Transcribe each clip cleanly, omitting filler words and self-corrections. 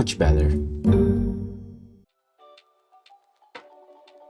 much better.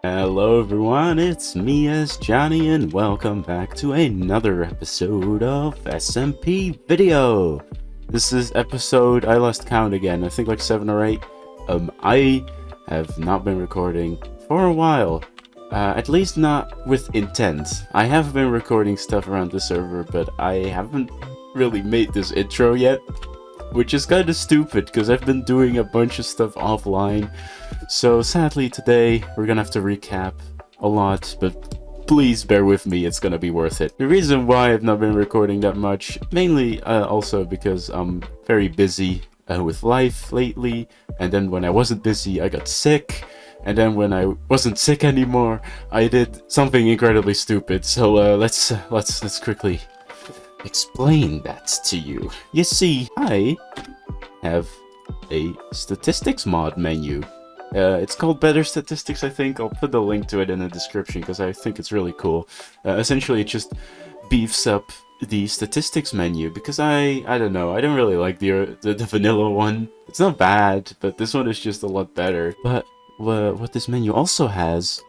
Hello everyone, it's me as Johnny and welcome back to another episode of SMPVideo. This is episode, I lost count again, I think like 7 or 8. I have not been recording for a while, at least not with intent. I have been recording stuff around the server, but I haven't really made this intro yet, which is kind of stupid because I've been doing a bunch of stuff offline. So sadly today we're gonna have to recap a lot, but please bear with me, it's gonna be worth it. The reason why I've not been recording that much, mainly also because I'm very busy with life lately, and then when I wasn't busy I got sick, and then when I wasn't sick anymore I did something incredibly stupid. So let's quickly explain that to you. You see, I have a statistics mod menu. It's called Better Statistics, I think. I'll put the link to it in the description because I think it's really cool. Essentially, it just beefs up the statistics menu because I don't know, I don't really like the vanilla one. It's not bad, but this one is just a lot better. But what this menu also has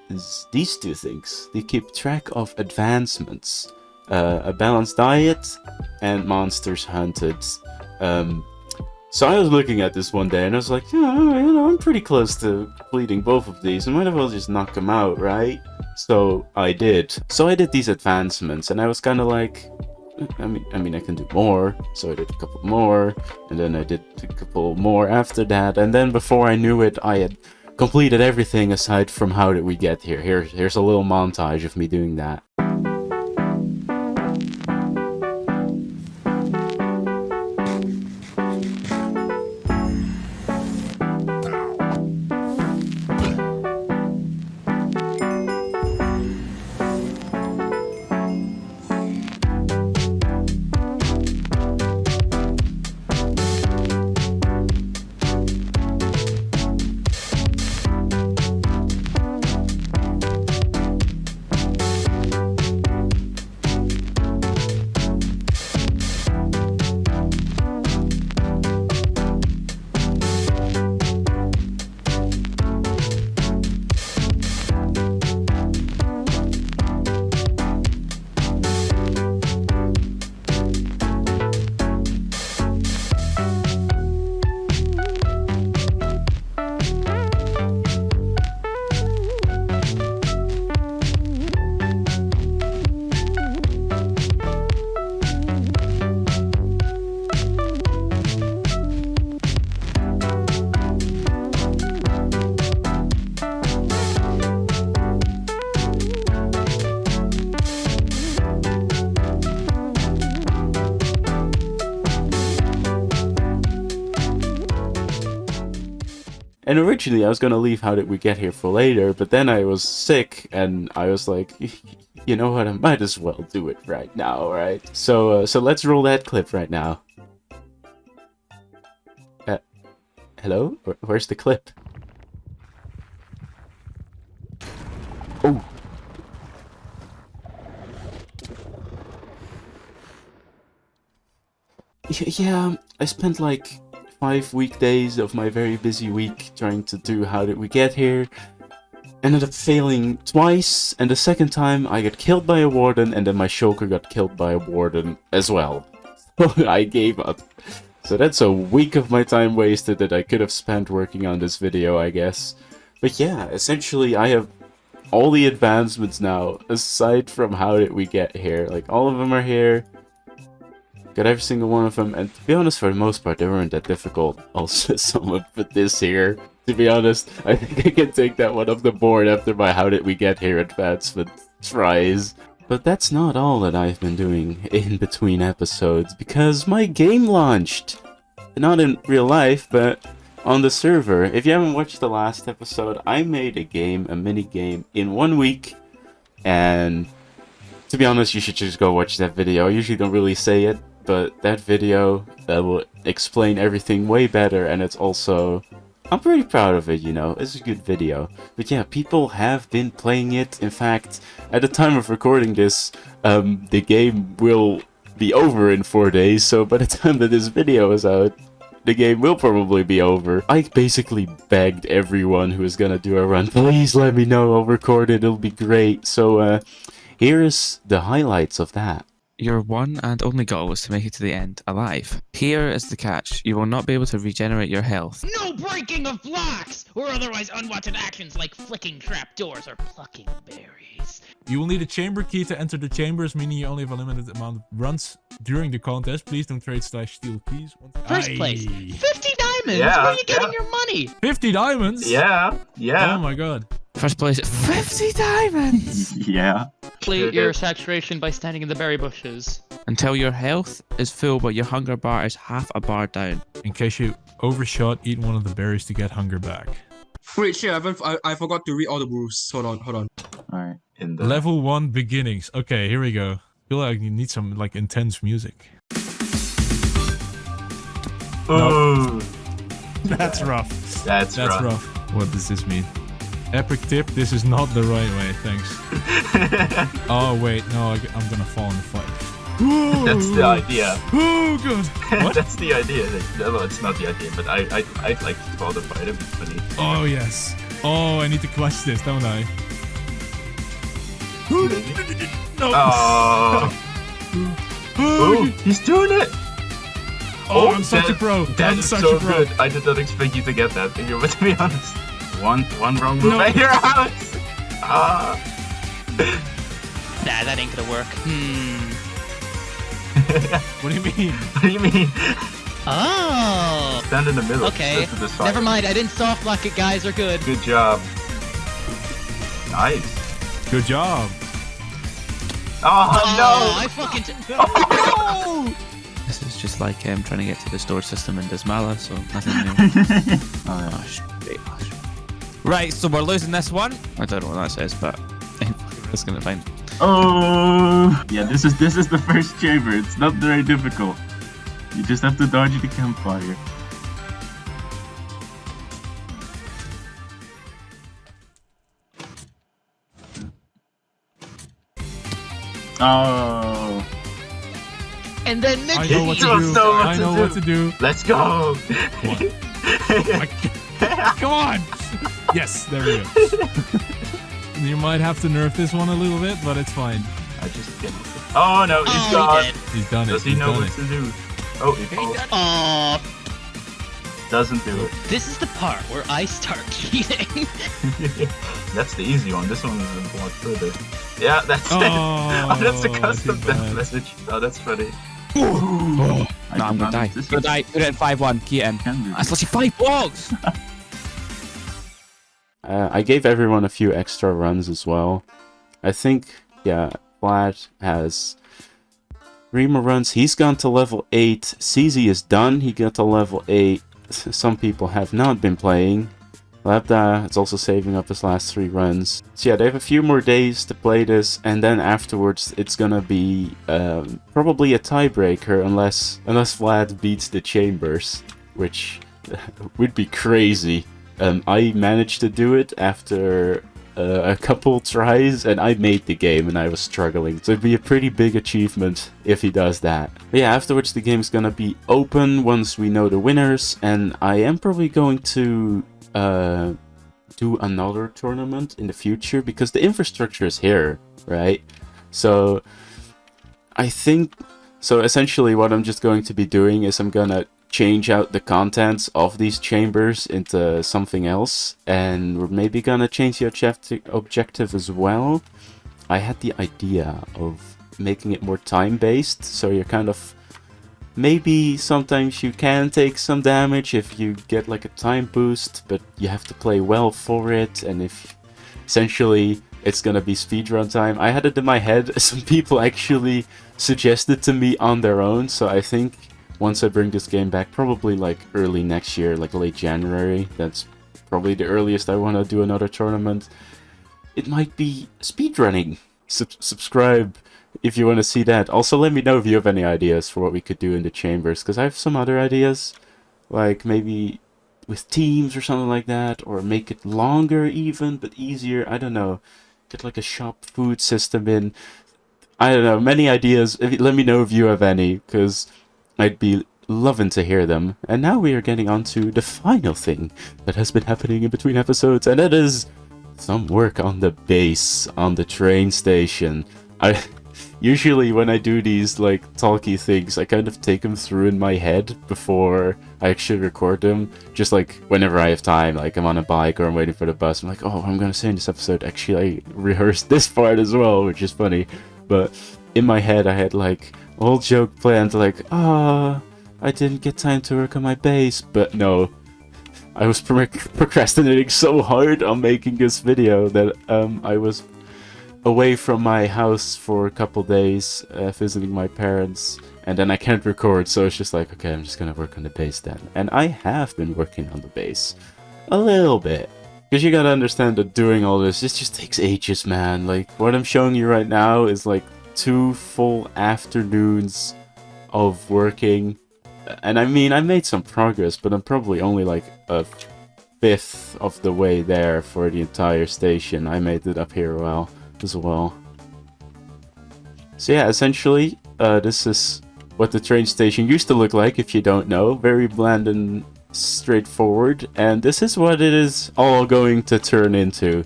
is these two things. They keep track of advancements, a balanced diet, and monsters hunted. So I was looking at this one day and I was like, yeah, you know, I'm pretty close to completing both of these. I might as well just knock them out, right? So I did. So I did these advancements and I was kind of like, I mean, I can do more. So I did a couple more, and then I did a couple more after that. And then before I knew it, I had completed everything aside from how did we get here. Here's a little montage of me doing that. And originally I was gonna leave How Did We Get Here for later, but then I was sick and I was like, you know what, I might as well do it right now, right? So let's roll that clip right now. Hello? Where's the clip? Oh! Yeah, I spent like 5 weekdays of my very busy week trying to do How Did We Get Here. Ended up failing twice, and the second time I got killed by a warden, and then my shulker got killed by a warden as well. So I gave up. So that's a week of my time wasted that I could have spent working on this video, I guess. But yeah, essentially I have all the advancements now, aside from How Did We Get Here. Like, all of them are here. Got every single one of them, and to be honest, for the most part, they weren't that difficult. Also, someone put this here. To be honest, I think I can take that one off the board after my How Did We Get Here advancement tries. But that's not all that I've been doing in between episodes, because my game launched! Not in real life, but on the server. If you haven't watched the last episode, I made a game, a mini game, in 1 week, and to be honest, you should just go watch that video. I usually don't really say it, but that video will explain everything way better, and it's also, I'm pretty proud of it, you know, it's a good video. But yeah, people have been playing it. In fact, at the time of recording this, the game will be over in 4 days, so by the time that this video is out, the game will probably be over. I basically begged everyone who was gonna do a run, please let me know, I'll record it, it'll be great. So here's the highlights of that. Your one and only goal is to make it to the end alive. Here is the catch. You will not be able to regenerate your health. No breaking of blocks or otherwise unwanted actions like flicking trapdoors or plucking berries. You will need a chamber key to enter the chambers, meaning you only have a limited amount of runs during the contest. Please don't trade / steal keys. First place, 50 diamonds! Yeah, Where are you getting your money? 50 diamonds? Yeah. Oh my god. First place, 50 diamonds! Yeah. Complete your saturation by standing in the berry bushes. Until your health is full, but your hunger bar is half a bar down. In case you overshot, eat one of the berries to get hunger back. Wait, shit, I forgot to read all the rules. Hold on. Alright. Level 1 beginnings. Okay, here we go. Feel like you need some like intense music. Ooh. That's rough. That's rough. What does this mean? Epic tip, this is not the right way, thanks. Oh wait, no, I'm gonna fall in the fight. That's the idea. Oh god. What? That's the idea. Well, it's not the idea, but I'd like to fall the fight, it'd be funny. Oh yes. Oh, I need to clutch this, don't I? No. Oh, he's doing it! Oh, I'm such a pro. That I'm is such so a pro. good. I did not expect you to get that, if you're to be honest. One wrong move and you're out! Ah. Nah, that ain't gonna work. What do you mean? What do you mean? Oh! Stand in the middle. Okay, To the side. never mind, I didn't soft lock it, guys, are good. Good job. Nice. Good job. Oh, I fucking... This is just like trying to get to the store system in Dismala, so nothing new. Oh, shit. Right, so we're losing this one. I don't know what that says, but I'm just gonna find. Oh, yeah. This is the first chamber. It's not very difficult. You just have to dodge the campfire. Oh. And then I Nick know what to do. So much I know to what to do. Let's go. Come on. Yes, there we go. You might have to nerf this one a little bit, but it's fine. I just get. Oh no, he's he gone. did. He's done it. Does he He's know done what it. to do? Oh, he falls. Aw, Doesn't do it. this is the part where I start cheating. That's the easy one. This one is a lot further. Yeah, that's it. Oh, That's a custom too death bad. message. Oh, that's funny. Nah, I'm gonna die. This Gonna die. Put it in 5-1. Key it in. can do That's literally 5 blocks! I gave everyone a few extra runs as well. I think, yeah, Vlad has 3 more runs. He's gone to level 8. CZ is done. He got to level 8. Some people have not been playing. Labda is also saving up his last 3 runs. So yeah, they have a few more days to play this, and then afterwards it's gonna be probably a tiebreaker unless Vlad beats the Chambers, which would be crazy. I managed to do it after a couple tries, and I made the game, and I was struggling. So it'd be a pretty big achievement if he does that. But yeah, afterwards the game's gonna be open once we know the winners, and I am probably going to do another tournament in the future, because the infrastructure is here, right? So I think, so essentially what I'm just going to be doing is I'm gonna change out the contents of these chambers into something else, and we're maybe gonna change the objective as well. I had the idea of making it more time-based, so you're kind of, maybe sometimes you can take some damage if you get like a time boost, but you have to play well for it, and if essentially it's gonna be speedrun time. I had it in my head, some people actually suggested to me on their own, so I think once I bring this game back, probably like early next year, like late January, that's probably the earliest I want to do another tournament. It might be speedrunning. Subscribe if you want to see that. Also, let me know if you have any ideas for what we could do in the chambers, because I have some other ideas, like maybe with teams or something like that, or make it longer even, but easier. I don't know. Get like a shop food system in. I don't know, many ideas. Let me know if you have any, because I'd be loving to hear them. And now we are getting on to the final thing that has been happening in between episodes, and that is some work on the base on the train station. Usually when I do these like talky things, I kind of take them through in my head before I actually record them. Just like whenever I have time, like I'm on a bike or I'm waiting for the bus, I'm like, oh, I'm gonna say in this episode, actually I rehearsed this part as well, which is funny. But in my head I had like a whole joke planned, like, I didn't get time to work on my bass. But no, I was procrastinating so hard on making this video that I was away from my house for a couple days, visiting my parents, and then I can't record, so it's just like, okay, I'm just gonna work on the bass then. And I have been working on the bass a little bit, because you gotta understand that doing all this just takes ages, man. Like, what I'm showing you right now is like 2 full afternoons of working, and I mean, I made some progress, but I'm probably only like a fifth of the way there for the entire station. I made it up here as well. So yeah, essentially, this is what the train station used to look like, if you don't know. Very bland and straightforward, and this is what it is all going to turn into.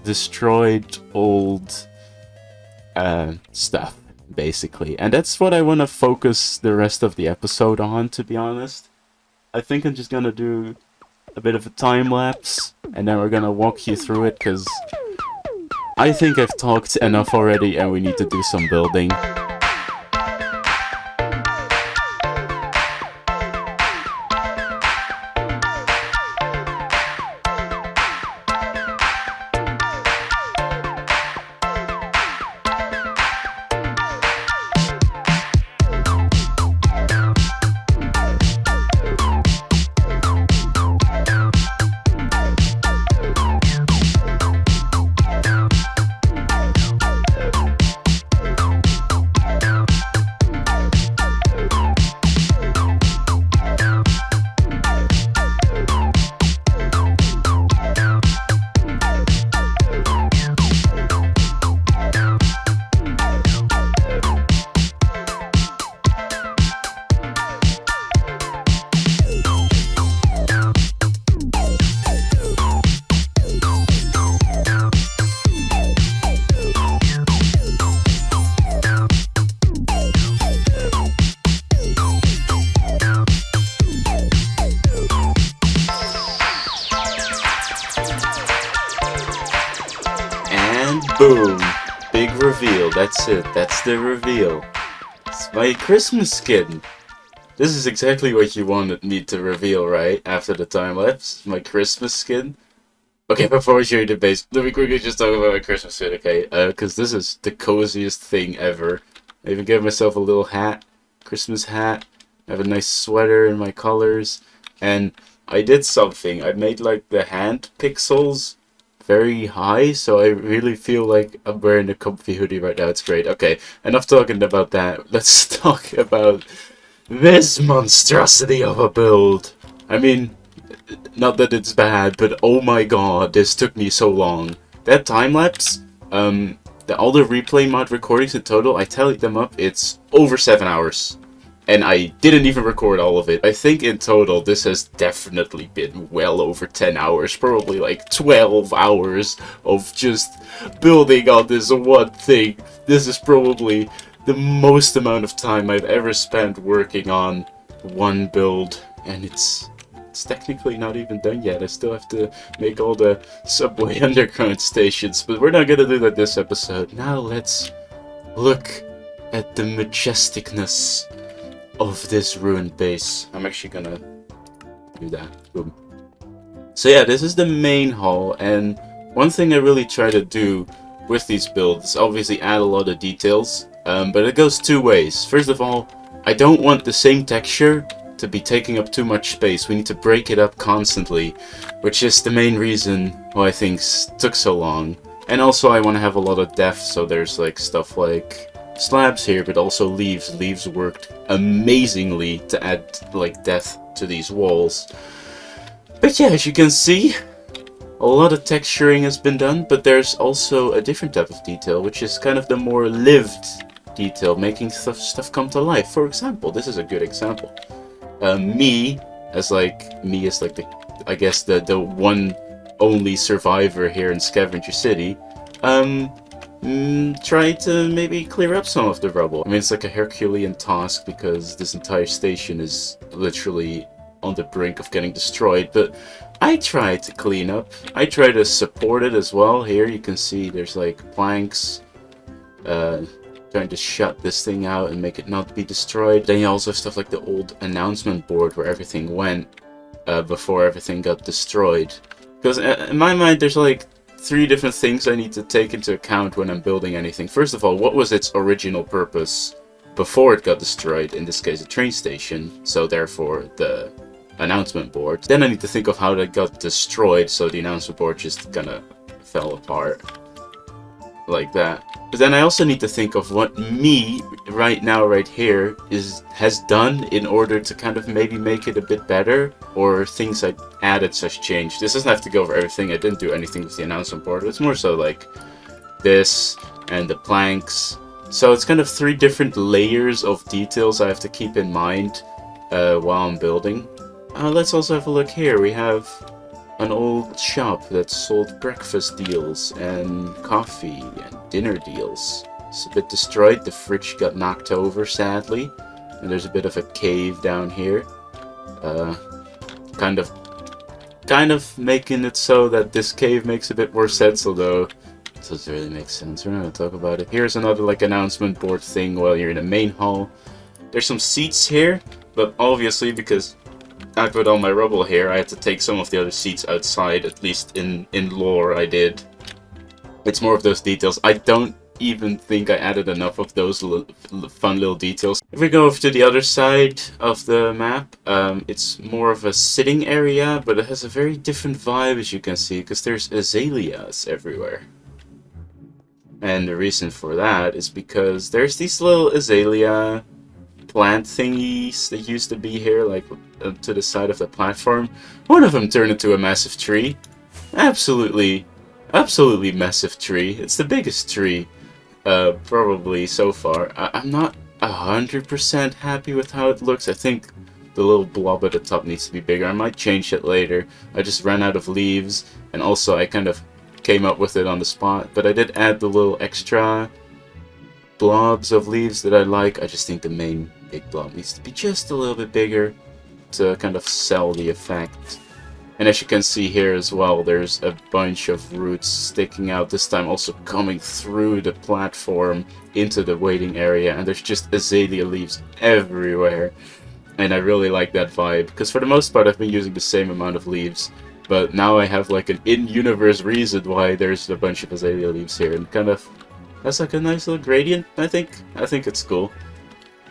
Destroyed old stuff, basically. And that's what I want to focus the rest of the episode on, to be honest. I think I'm just gonna do a bit of a time lapse, and then we're gonna walk you through it, because I think I've talked enough already and we need to do some building. Boom! Big reveal, that's it, that's the reveal. It's my Christmas skin. This is exactly what you wanted me to reveal, right? After the time lapse, my Christmas skin. Okay, before I show you the base, let me quickly just talk about my Christmas skin, okay? Because this is the coziest thing ever. I even gave myself a little hat, Christmas hat. I have a nice sweater in my colors. And I did something, I made like the hand pixels very high, so I really feel like I'm wearing a comfy hoodie right now. It's great. Okay, enough talking about that. Let's talk about this monstrosity of a build. I mean, not that it's bad, but oh my god, this took me so long. That time lapse, all the replay mod recordings in total, I tallied them up, it's over 7 hours. And I didn't even record all of it. I think in total this has definitely been well over 10 hours, probably like 12 hours of just building on this one thing. This is probably the most amount of time I've ever spent working on one build, and it's technically not even done yet. I still have to make all the subway underground stations, but we're not gonna do that this episode. Now let's look at the majesticness of this ruined base. I'm actually gonna do that. Boom. So yeah, this is the main hall, and one thing I really try to do with these builds is obviously add a lot of details, but it goes two ways. First of all, I don't want the same texture to be taking up too much space. We need to break it up constantly, which is the main reason why things took so long. And also I want to have a lot of depth, so there's like stuff like slabs here, but also leaves. Leaves worked amazingly to add like depth to these walls. But yeah, as you can see, a lot of texturing has been done, but there's also a different type of detail, which is kind of the more lived detail, making stuff come to life. For example, this is a good example. Me as like the, I guess the one only survivor here in Scavenger City, try to maybe clear up some of the rubble. I mean, it's like a Herculean task because this entire station is literally on the brink of getting destroyed, but I try to clean up. I try to support it as well. Here you can see there's like planks, trying to shut this thing out and make it not be destroyed. Then you also have stuff like the old announcement board where everything went before everything got destroyed. Because in my mind there's like 3 different things I need to take into account when I'm building anything. First of all, what was its original purpose before it got destroyed? In this case, a train station, so therefore the announcement board. Then I need to think of how that got destroyed, so the announcement board just kinda fell apart. Like that. But then I also need to think of what me, right now, right here, has done in order to kind of maybe make it a bit better, or things I added such change. This doesn't have to go over everything. I didn't do anything with the announcement board. It's more so like this and the planks. So it's kind of 3 different layers of details I have to keep in mind while I'm building. Let's also have a look here. We have an old shop that sold breakfast deals and coffee and dinner deals. It's a bit destroyed. The fridge got knocked over, sadly. And there's a bit of a cave down here. Kind of making it so that this cave makes a bit more sense, although it doesn't really make sense. We're not gonna talk about it. Here's another like announcement board thing while you're in the main hall. There's some seats here, but obviously because I put all my rubble here, I had to take some of the other seats outside, at least in lore I did. It's more of those details. I don't even think I added enough of those fun little details. If we go over to the other side of the map, it's more of a sitting area, but it has a very different vibe, as you can see, because there's azaleas everywhere. And the reason for that is because there's these little azalea plant thingies that used to be here, like to the side of the platform. One of them turned into a massive tree. Absolutely massive tree. It's the biggest tree probably so far. I'm not 100% happy with how it looks. I think the little blob at the top needs to be bigger. I might change it later. I just ran out of leaves, and also I kind of came up with it on the spot, but I did add the little extra blobs of leaves that I like. I just think the main big blob needs to be just a little bit bigger to kind of sell the effect. And as you can see here as well, there's a bunch of roots sticking out, this time also coming through the platform into the waiting area, and there's just azalea leaves everywhere. And I really like that vibe, because for the most part I've been using the same amount of leaves, but now I have like an in-universe reason why there's a bunch of azalea leaves here, and kind of that's like a nice little gradient, I think. I think it's cool.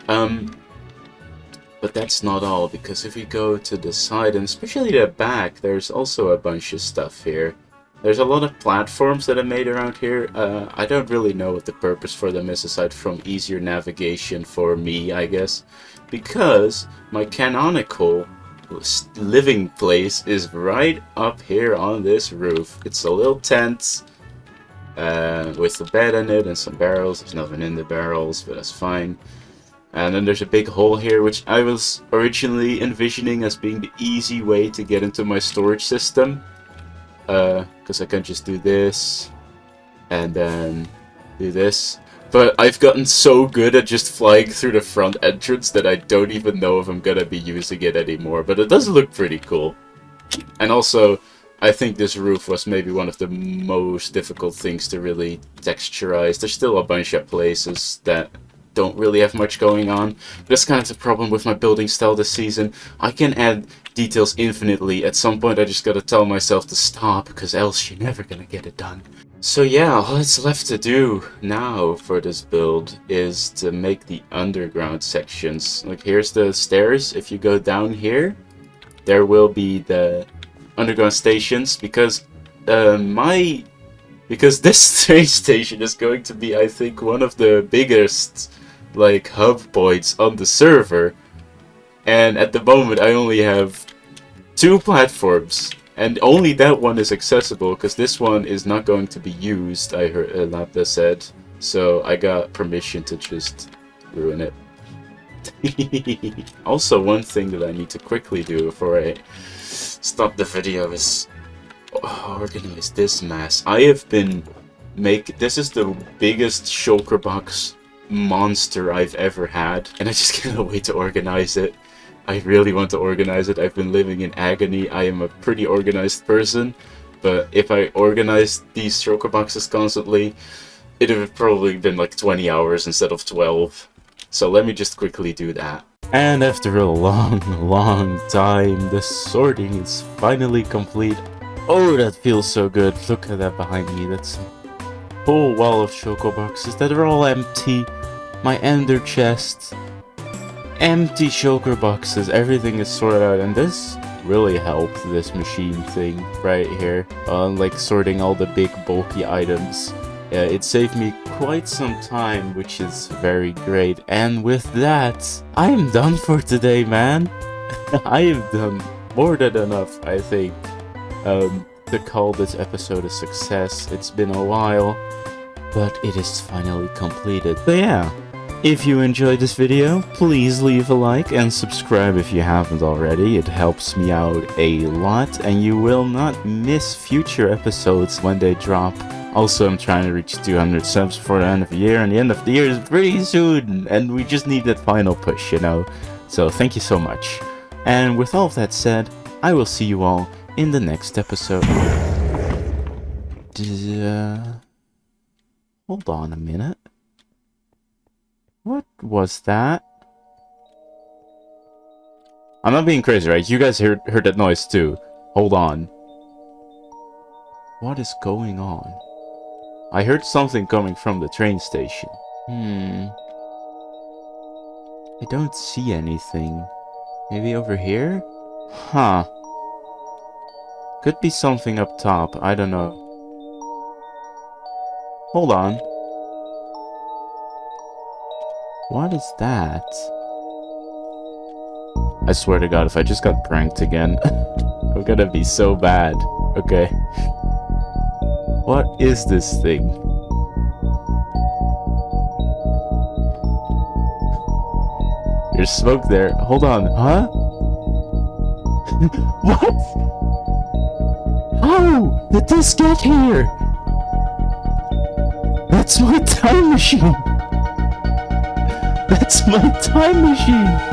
But that's not all, because if we go to the side, and especially the back, there's also a bunch of stuff here. There's a lot of platforms that I made around here. I don't really know what the purpose for them is, aside from easier navigation for me, I guess. Because my canonical living place is right up here on this roof. It's a little tent with a bed in it and some barrels. There's nothing in the barrels, but that's fine. And then there's a big hole here, which I was originally envisioning as being the easy way to get into my storage system. Because I can just do this, and then do this. But I've gotten so good at just flying through the front entrance that I don't even know if I'm gonna be using it anymore. But it does look pretty cool. And also, I think this roof was maybe one of the most difficult things to really texturize. There's still a bunch of places that don't really have much going on. But that's kind of the problem with my building style this season. I can add details infinitely. At some point I just gotta tell myself to stop, because else you're never gonna get it done. So yeah, all that's left to do now for this build is to make the underground sections. Like, here's the stairs. If you go down here, there will be the underground stations, because this train station is going to be, I think, one of the biggest like hub points on the server, and at the moment I only have 2 platforms, and only that one is accessible because this one is not going to be used, I heard Lapda said. so I got permission to just ruin it. Also, one thing that I need to quickly do before I stop the video is organize this mess. I have been this is the biggest shulker box monster I've ever had, and I just cannot wait to organize it. I really want to organize it. I've been living in agony. I am a pretty organized person, but if I organized these shulker boxes constantly, it would have probably been like 20 hours instead of 12. So let me just quickly do that. And after a long time, the sorting is finally complete. Oh, that feels so good. Look at that behind me. That's a whole wall of shulker boxes that are all empty. My ender chest. Empty shulker boxes. Everything is sorted out, and this really helped, this machine thing right here. Like sorting all the big bulky items. It saved me quite some time, which is very great. And with that, I am done for today, man. I have done more than enough, I think, to call this episode a success. It's been a while, but it is finally completed. So yeah, if you enjoyed this video, please leave a like and subscribe if you haven't already. It helps me out a lot, and you will not miss future episodes when they drop. Also, I'm trying to reach 200 subs before the end of the year, and the end of the year is pretty soon, and we just need that final push, you know? So thank you so much. And with all of that said, I will see you all in the next episode. Hold on a minute. What was that? I'm not being crazy, right? You guys heard that noise too. Hold on. What is going on? I heard something coming from the train station. I don't see anything. Maybe over here? Huh. Could be something up top. I don't know. Hold on. What is that? I swear to God, if I just got pranked again, I'm gonna be so bad. Okay. What is this thing? There's smoke there. Hold on, huh? What? How did this get here? That's my time machine! That's my time machine!